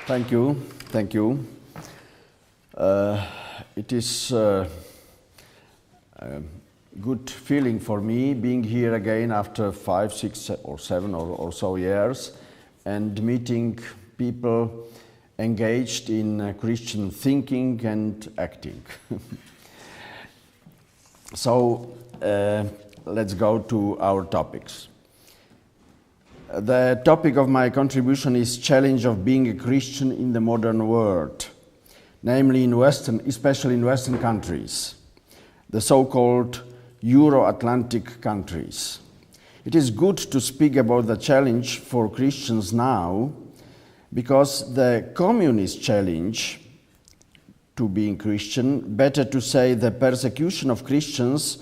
Thank you. Thank you. It is a good feeling for me being here again after 5, 6, or 7 or so years and meeting people engaged in Christian thinking and acting. So let's go to our topics. The topic of my contribution is challenge of being a Christian in the modern world, namely especially in Western countries, the so-called Euro-Atlantic countries. It is good to speak about the challenge for Christians now, because the communist challenge to being Christian, better to say the persecution of Christians,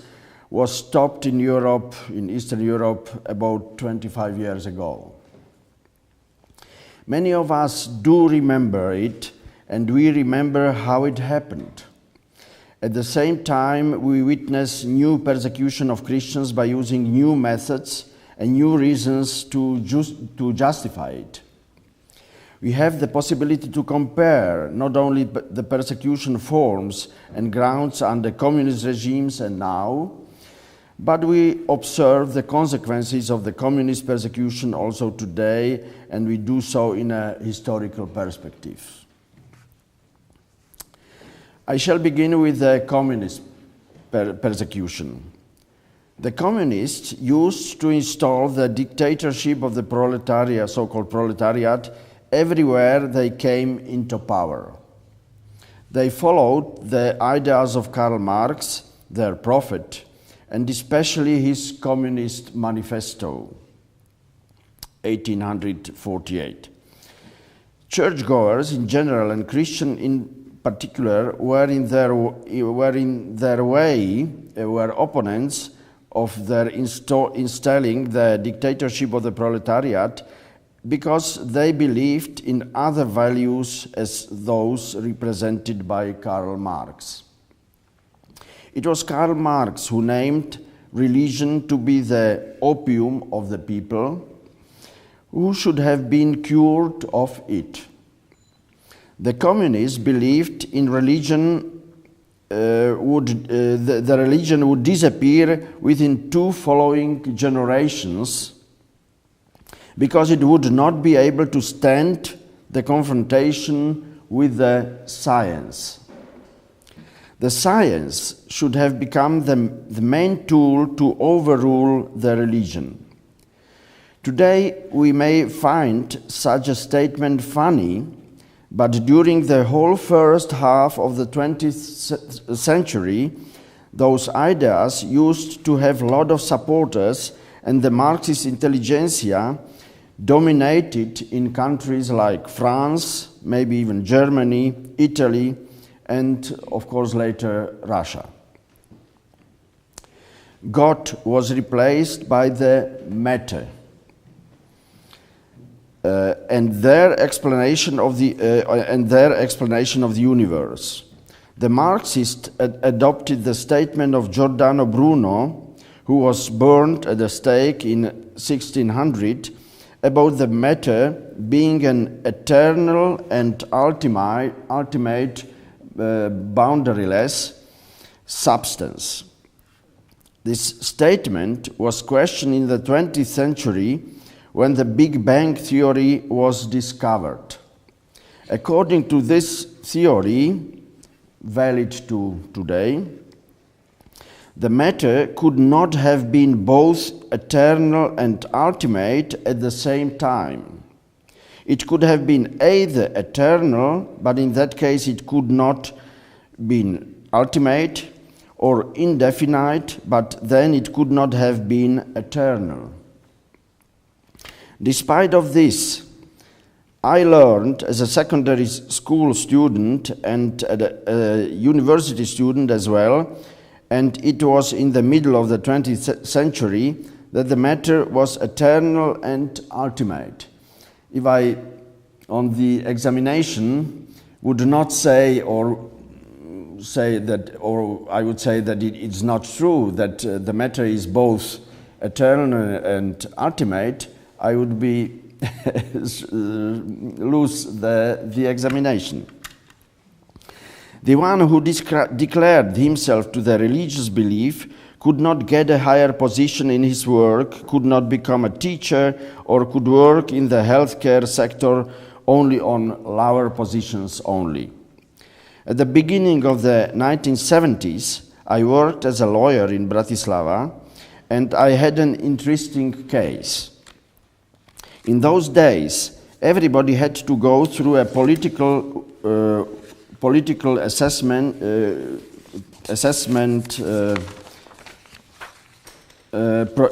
was stopped in Europe, in Eastern Europe, about 25 years ago. Many of us do remember it, and we remember how it happened. At the same time, we witness new persecution of Christians by using new methods and new reasons to justify it. We have the possibility to compare not only the persecution forms and grounds under communist regimes and now, but we observe the consequences of the communist persecution also today, and we do so in a historical perspective. I shall begin with the communist persecution. The communists used to install the dictatorship of the proletariat, so-called proletariat, everywhere they came into power. They followed the ideas of Karl Marx, their prophet, and especially his Communist Manifesto, 1848. Churchgoers in general and Christians in particular were opponents of their installing the dictatorship of the proletariat because they believed in other values as those represented by Karl Marx. It was Karl Marx who named religion to be the opium of the people, who should have been cured of it. The communists believed in religion the religion would disappear within 2 following generations because it would not be able to stand the confrontation with the science. The science should have become the main tool to overrule the religion. Today, we may find such a statement funny, but during the whole first half of the 20th century, those ideas used to have a lot of supporters, and the Marxist intelligentsia dominated in countries like France, maybe even Germany, Italy, and of course later Russia. God was replaced by the matter, and their explanation of the universe. The Marxists adopted the statement of Giordano Bruno, who was burned at the stake in 1600, about the matter being an eternal and ultimate boundaryless substance. This statement was questioned in the 20th century when the Big Bang theory was discovered. According to this theory, valid to today, the matter could not have been both eternal and ultimate at the same time. It could have been either eternal, but in that case it could not be ultimate, or indefinite, but then it could not have been eternal. Despite of this, I learned as a secondary school student and a university student as well, and it was in the middle of the 20th century that the matter was eternal and ultimate. If I, on the examination, would not say or I would say that it's not true that the matter is both eternal and ultimate, I would be lose the examination. The one who declared himself to the religious belief could not get a higher position in his work, could not become a teacher, or could work in the healthcare sector only on lower positions only. At the beginning of the 1970s, I worked as a lawyer in Bratislava, and I had an interesting case. In those days, everybody had to go through a political assessment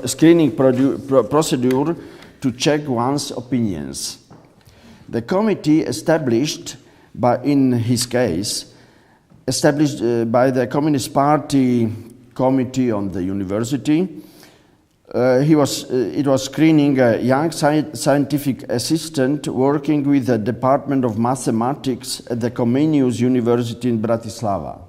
screening procedure to check one's opinions. The committee established by the Communist Party Committee on the University, it was screening a young scientific assistant working with the Department of Mathematics at the Comenius University in Bratislava.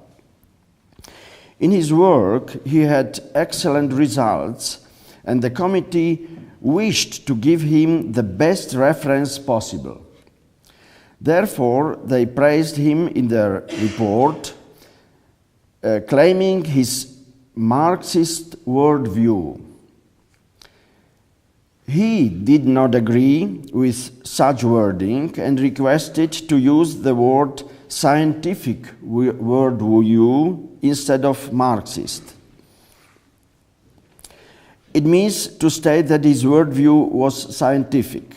In his work, he had excellent results, and the committee wished to give him the best reference possible. Therefore, they praised him in their report, claiming his Marxist worldview. He did not agree with such wording and requested to use the word scientific worldview instead of Marxist. It means to state that his worldview was scientific.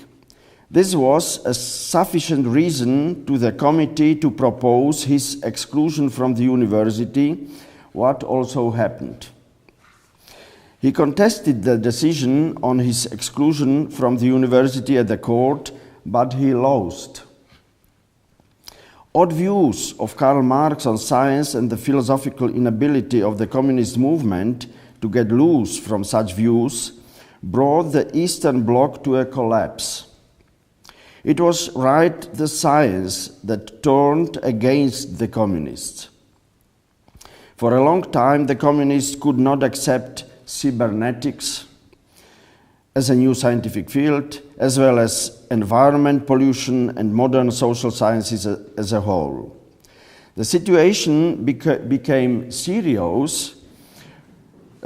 This was a sufficient reason to the committee to propose his exclusion from the university, what also happened. He contested the decision on his exclusion from the university at the court, but he lost. Odd views of Karl Marx on science and the philosophical inability of the communist movement to get loose from such views brought the Eastern Bloc to a collapse. It was right the science that turned against the communists. For a long time, the communists could not accept cybernetics as a new scientific field, as well as environment, pollution, and modern social sciences as a whole. The situation became serious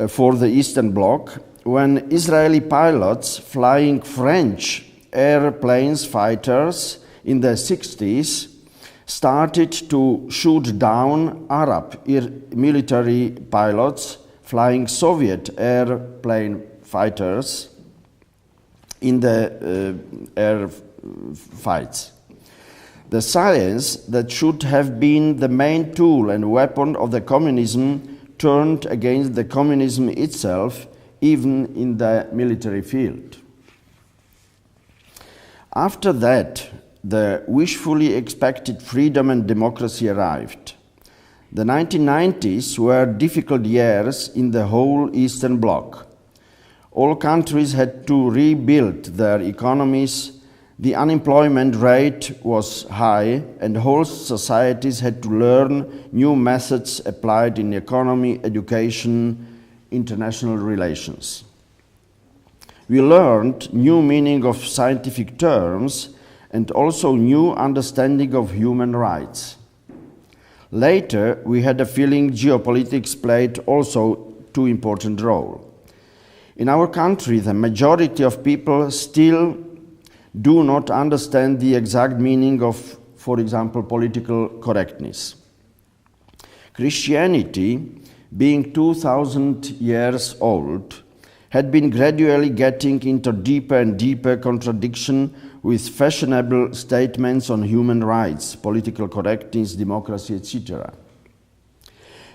for the Eastern Bloc when Israeli pilots flying French airplanes fighters in the 60s started to shoot down Arab military pilots flying Soviet airplane fighters in the air fights. The science that should have been the main tool and weapon of the communism turned against the communism itself, even in the military field. After that, the wishfully expected freedom and democracy arrived. The 1990s were difficult years in the whole Eastern Bloc. All countries had to rebuild their economies, the unemployment rate was high, and whole societies had to learn new methods applied in economy, education, international relations. We learned new meaning of scientific terms and also new understanding of human rights. Later, we had a feeling geopolitics played also too important role. In our country, the majority of people still do not understand the exact meaning of, for example, political correctness. Christianity, being 2000 years old, had been gradually getting into deeper and deeper contradiction with fashionable statements on human rights, political correctness, democracy, etc.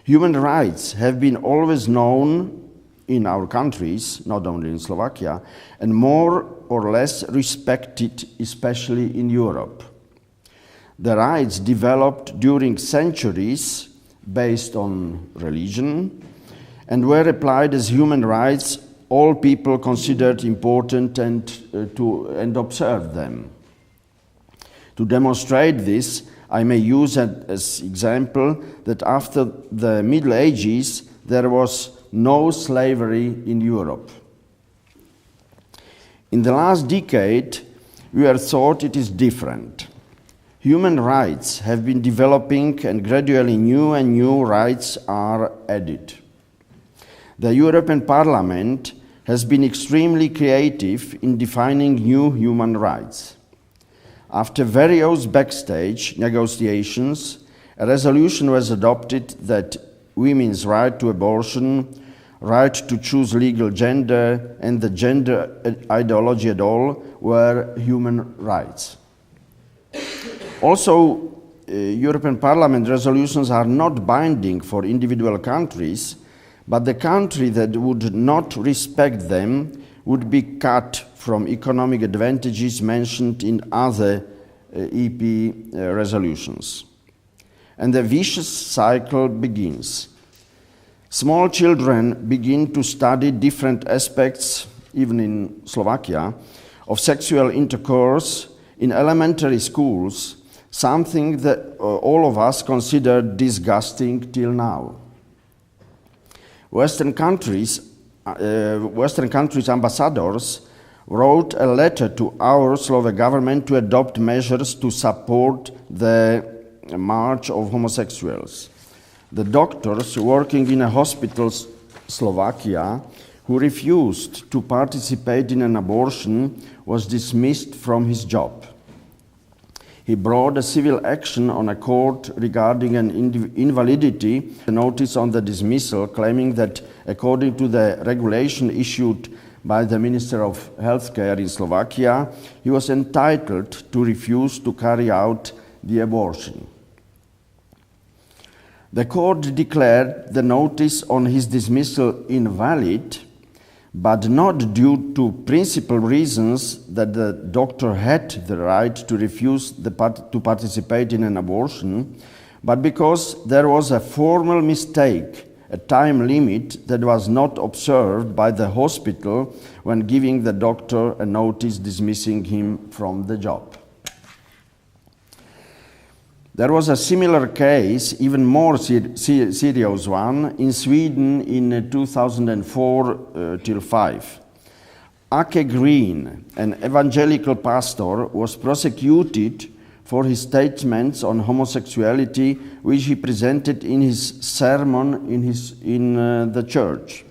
Human rights have been always known in our countries, not only in Slovakia, and more or less respected, especially in Europe. The rights developed during centuries based on religion and were applied as human rights. All people considered important and observed them. To demonstrate this, I may use as example that after the Middle Ages there was no slavery in Europe. In the last decade, we were thought it is different. Human rights have been developing and gradually new and new rights are added. The European Parliament has been extremely creative in defining new human rights. After various backstage negotiations, a resolution was adopted that women's right to abortion, right to choose legal gender, and the gender ideology at all were human rights. Also, European Parliament resolutions are not binding for individual countries, but the country that would not respect them would be cut from economic advantages mentioned in other EP resolutions. And the vicious cycle begins. Small children begin to study different aspects, even in Slovakia, of sexual intercourse in elementary schools, something that all of us consider disgusting till now. Western countries' ambassadors wrote a letter to our Slovak government to adopt measures to support the march of homosexuals. The doctors working in a hospital Slovakia who refused to participate in an abortion was dismissed from his job. He brought a civil action on a court regarding an invalidity notice on the dismissal, claiming that according to the regulation issued by the Minister of Healthcare in Slovakia, he was entitled to refuse to carry out the abortion. The court declared the notice on his dismissal invalid, but not due to principal reasons that the doctor had the right to refuse to participate in an abortion, but because there was a formal mistake, a time limit that was not observed by the hospital when giving the doctor a notice dismissing him from the job. There was a similar case, even more serious one, in Sweden in 2004-5. Ake Green, an evangelical pastor, was prosecuted for his statements on homosexuality, which he presented in his sermon in the church.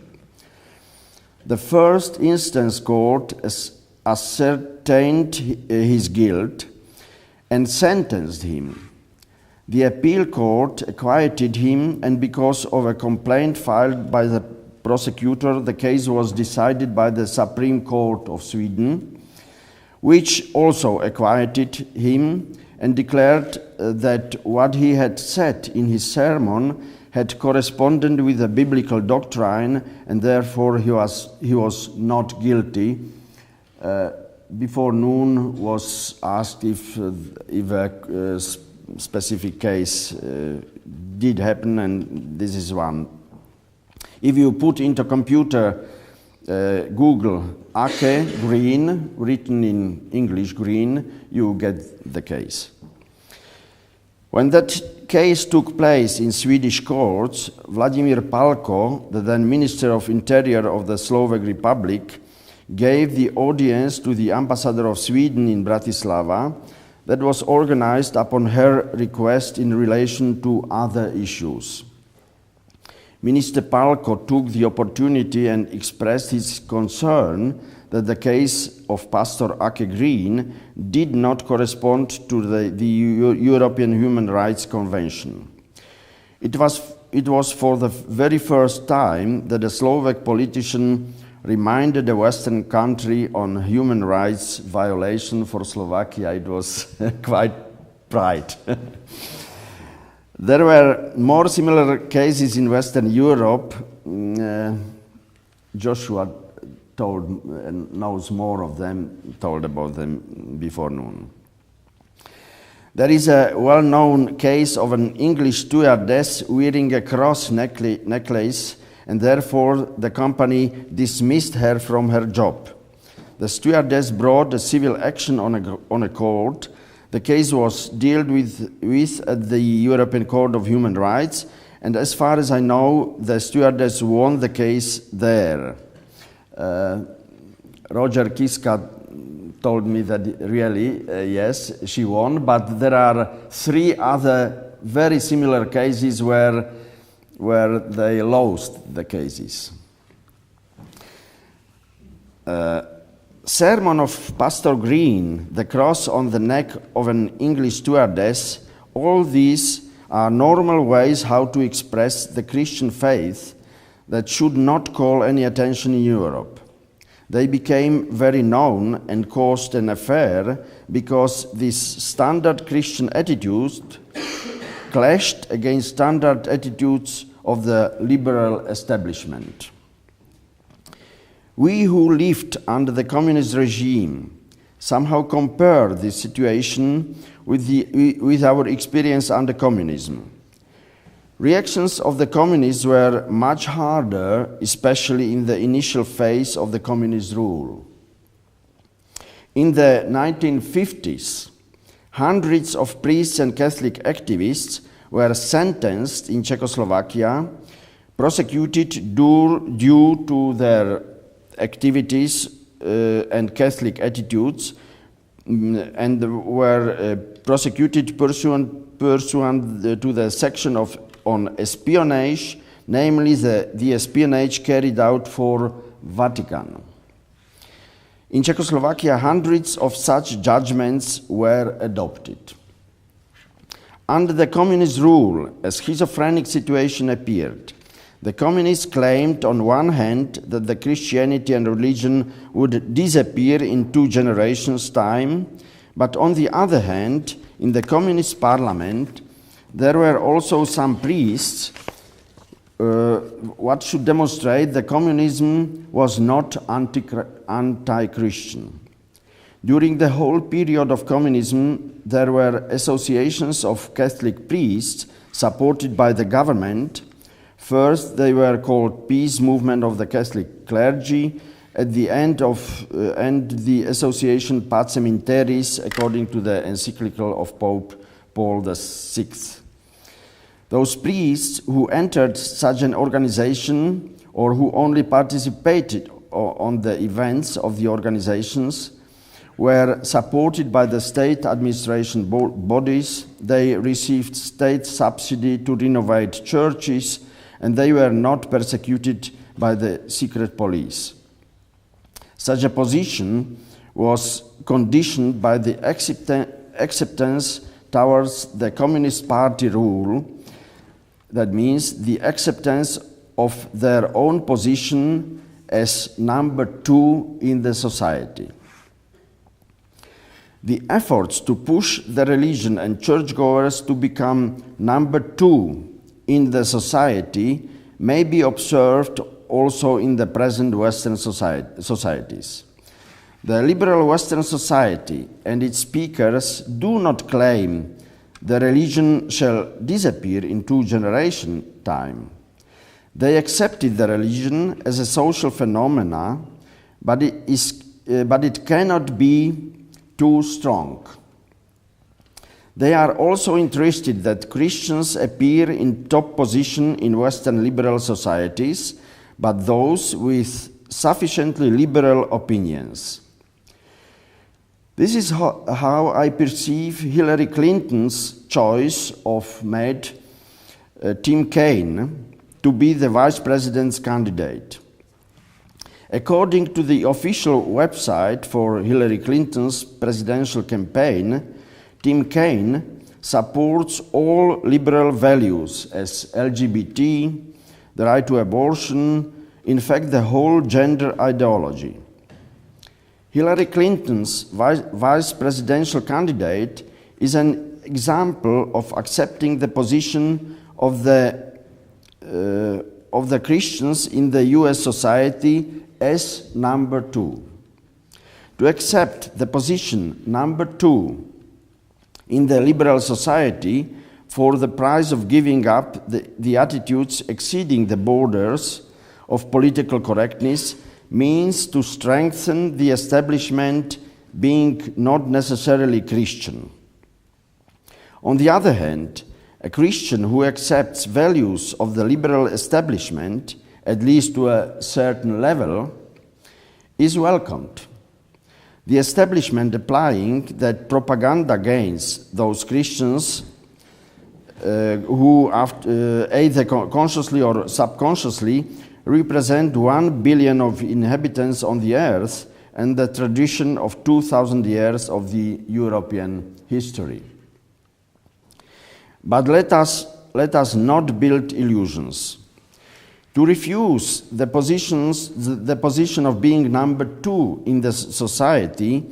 The first instance court ascertained his guilt and sentenced him. The appeal court acquitted him, and because of a complaint filed by the prosecutor, the case was decided by the Supreme Court of Sweden, which also acquitted him and declared that what he had said in his sermon had corresponded with the biblical doctrine, and therefore he was not guilty. Before noon was asked if a specific case did happen, and this is one. If you put into computer Google Ake Green, written in English Green, you get the case. When that case took place in Swedish courts, Vladimír Palko, the then Minister of Interior of the Slovak Republic, gave the audience to the ambassador of Sweden in Bratislava that was organized upon her request in relation to other issues. Minister Palko took the opportunity and expressed his concern that the case of Pastor Ake Green did not correspond to the European Human Rights Convention. It was for the very first time that a Slovak politician reminded a Western country on human rights violation. For Slovakia, it was quite pride. There were more similar cases in Western Europe. Joshua knows more of them, told about them before noon. There is a well-known case of an English stewardess wearing a cross necklace, and therefore the company dismissed her from her job. The stewardess brought a civil action on a court. The case was dealt with at the European Court of Human Rights, and as far as I know, the stewardess won the case there. Roger Kiska told me that really, yes, she won, but there are 3 other very similar cases where they lost the cases. Sermon of Pastor Green, the cross on the neck of an English stewardess, all these are normal ways how to express the Christian faith that should not call any attention in Europe. They became very known and caused an affair because these standard Christian attitudes clashed against standard attitudes of the liberal establishment. We who lived under the communist regime somehow compare this situation with our experience under communism. Reactions of the communists were much harder, especially in the initial phase of the communist rule. In the 1950s, hundreds of priests and Catholic activists were sentenced in Czechoslovakia, prosecuted due to their activities and Catholic attitudes, and were prosecuted pursuant to the section on espionage, namely the espionage carried out for Vatican. In Czechoslovakia, hundreds of such judgments were adopted. Under the communist rule, a schizophrenic situation appeared. The communists claimed on one hand that the Christianity and religion would disappear in 2 generations' time, but on the other hand, in the communist parliament, there were also some priests what should demonstrate that communism was not anti-Christian. During the whole period of communism, there were associations of Catholic priests supported by the government. First, they were called Peace Movement of the Catholic Clergy. At the end the association Pacem in Terris, according to the encyclical of Pope Paul VI. Those priests who entered such an organization or who only participated on the events of the organizations were supported by the state administration bodies. They received state subsidy to renovate churches, and they were not persecuted by the secret police. Such a position was conditioned by the acceptance towards the Communist Party rule. That means the acceptance of their own position as number 2 in the society. The efforts to push the religion and churchgoers to become number 2 in the society may be observed also in the present Western societies. The liberal Western society and its speakers do not claim the religion shall disappear in 2 generation time. They accepted the religion as a social phenomena, but it cannot be too strong. They are also interested that Christians appear in top position in Western liberal societies, but those with sufficiently liberal opinions. This is how I perceive Hillary Clinton's choice of Tim Kaine to be the vice president's candidate. According to the official website for Hillary Clinton's presidential campaign, Tim Kaine supports all liberal values as LGBT, the right to abortion, in fact the whole gender ideology. Hillary Clinton's vice presidential candidate is an example of accepting the position of the Christians in the US society as number 2. To accept the position number 2 in the liberal society for the price of giving up the attitudes exceeding the borders of political correctness means to strengthen the establishment being not necessarily Christian. On the other hand, a Christian who accepts values of the liberal establishment, at least to a certain level, is welcomed. the establishment applying that propaganda against those Christians who, either consciously or subconsciously, represent 1 billion of inhabitants on the earth and the tradition of 2,000 years of the European history. But let us not build illusions. To refuse the position of being number two in the society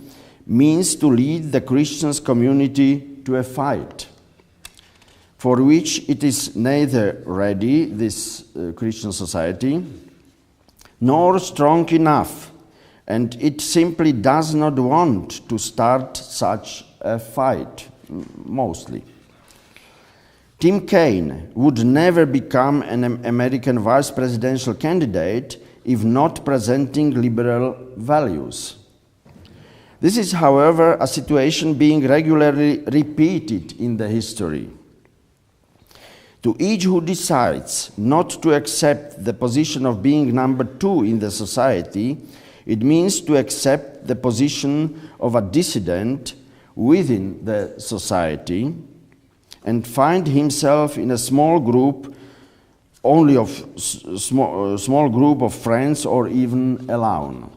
means to lead the Christian community to a fight for which it is neither ready, this Christian society, nor strong enough, and it simply does not want to start such a fight, mostly. Tim Kaine would never become an American vice presidential candidate if not presenting liberal values. This is, however, a situation being regularly repeated in the history. To each who decides not to accept the position of being number two in the society, it means to accept the position of a dissident within the society and find himself in a small group, only of small group of friends or even alone.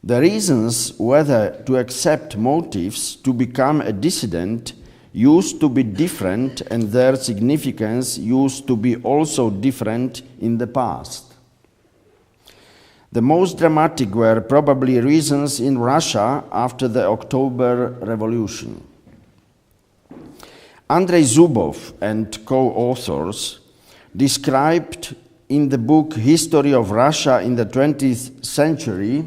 The reasons whether to accept motives to become a dissident used to be different, and their significance used to be also different in the past. The most dramatic were probably reasons in Russia after the October Revolution. Andrei Zubov and co-authors described in the book History of Russia in the 20th Century,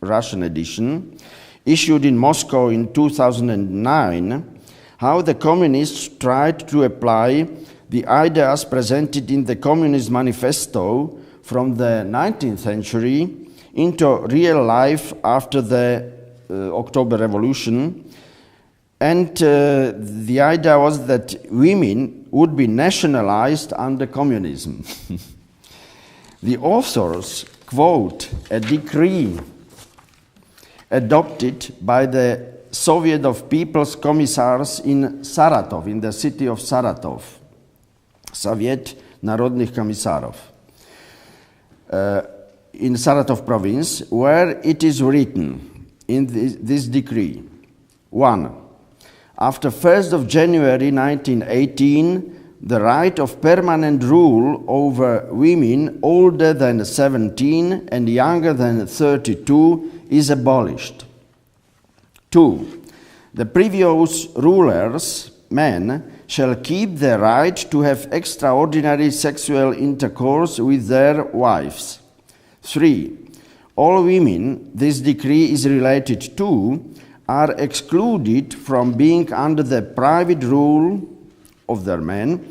Russian edition, issued in Moscow in 2009, how the communists tried to apply the ideas presented in the Communist Manifesto from the 19th century into real life after the October Revolution. And the idea was that women would be nationalized under communism. The authors quote a decree adopted by the Soviet of People's Commissars in Saratov, in the city of Saratov, Soviet Narodnych Комиссаров, in Saratov province, where it is written in this decree, 1. After 1st of January 1918, the right of permanent rule over women older than 17 and younger than 32 is abolished. 2. The previous rulers, men, shall keep the right to have extraordinary sexual intercourse with their wives. 3. All women this decree is related to are excluded from being under the private rule of their men,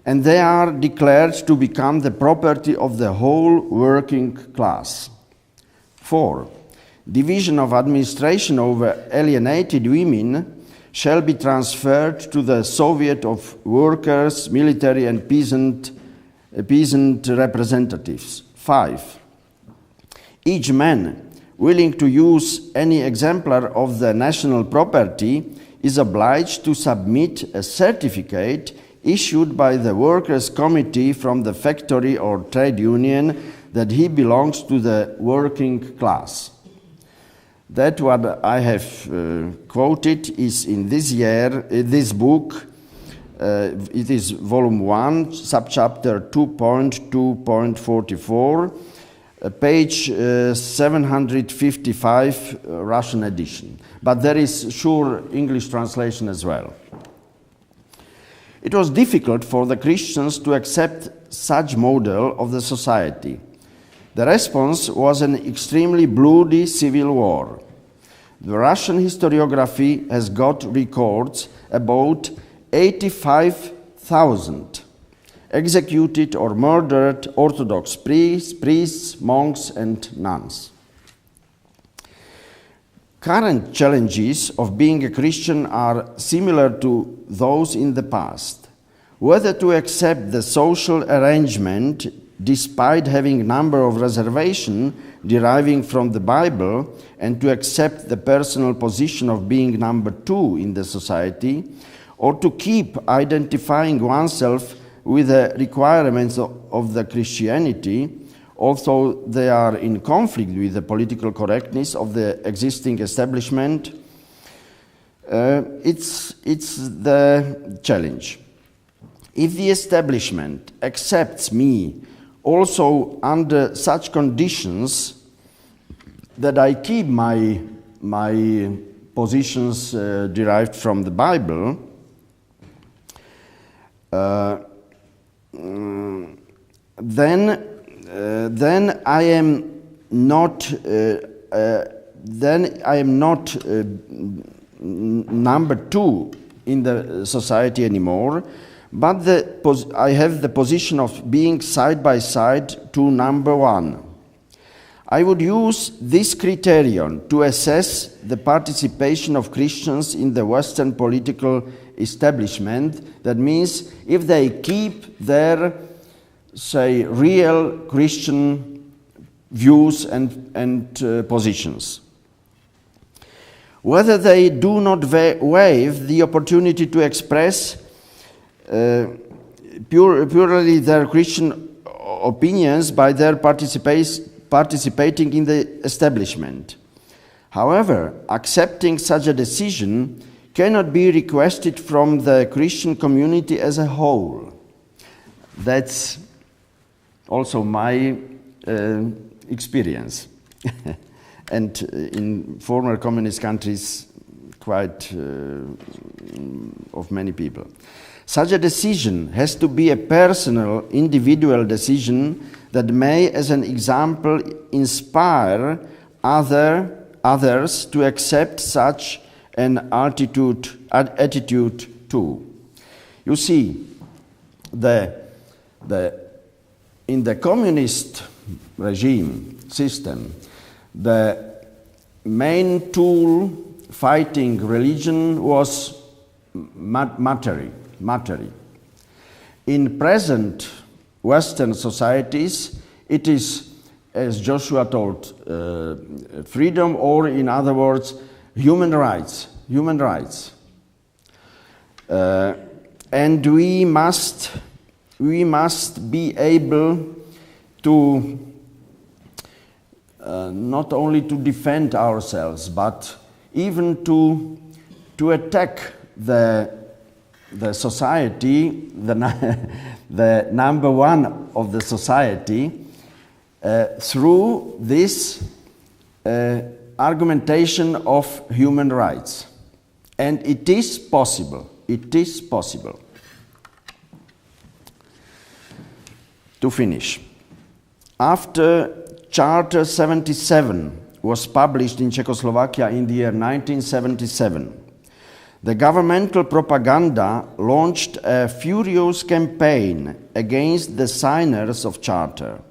and they are declared to become the property of the whole working class. 4. Division of administration over alienated women shall be transferred to the Soviet of Workers, Military and Peasant representatives. 5. Each man willing to use any exemplar of the national property is obliged to submit a certificate issued by the Workers' Committee from the factory or trade union that he belongs to the working class. That what I have quoted is in this book. It is volume 1, subchapter 2.2.44, page 755, Russian edition. But there is sure English translation as well. It was difficult for the Christians to accept such model of the society. The response was an extremely bloody civil war. The Russian historiography has got records about 85,000 executed or murdered Orthodox priests, monks, and nuns. Current challenges of being a Christian are similar to those in the past. Whether to accept the social arrangement despite having a number of reservations deriving from the Bible, and to accept the personal position of being number two in the society, or to keep identifying oneself with the requirements of the Christianity, although they are in conflict with the political correctness of the existing establishment. It's the challenge. If the establishment accepts me also under such conditions that I keep my positions derived from the Bible, then I am not number two in the society anymore, but I have the position of being side by side to number one. I would use this criterion to assess the participation of Christians in the Western political establishment. That means if they keep their, say, real Christian views and positions. Whether they do not waive the opportunity to express purely their Christian opinions by their participating in the establishment. However, accepting such a decision cannot be requested from the Christian community as a whole. That's also my experience. And in former communist countries, quite of many people. Such a decision has to be a personal, individual decision that may, as an example, inspire others to accept such an attitude too. You see, in the communist regime system, the main tool fighting religion was matery. In present Western societies, it is, as Joshua told, freedom, or in other words, human rights. And we must be able to not only to defend ourselves, but even to attack the society, the number one of the society, through this argumentation of human rights. And it is possible. To finish, after Charter 77 was published in Czechoslovakia in the year 1977, the governmental propaganda launched a furious campaign against the signers of Charter.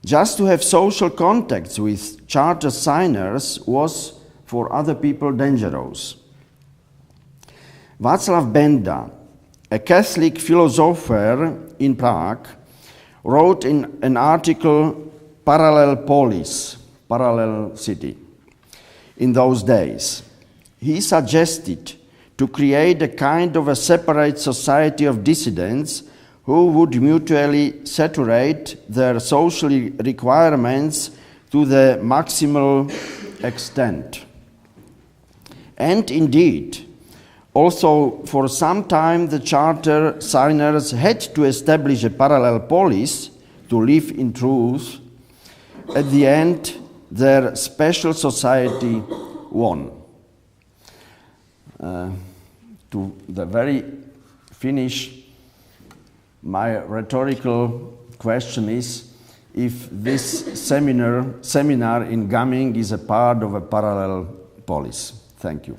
Just to have social contacts with Charter signers was for other people dangerous. Václav Benda, a Catholic philosopher in Prague, wrote in an article, Parallel Polis, Parallel City, in those days. He suggested to create a kind of a separate society of dissidents who would mutually saturate their social requirements to the maximal extent. And indeed, also for some time the Charter signers had to establish a parallel polis to live in truth. At the end, their special society won. To the very finish, my rhetorical question is if this seminar in Gaming is a part of a parallel polis. Thank you.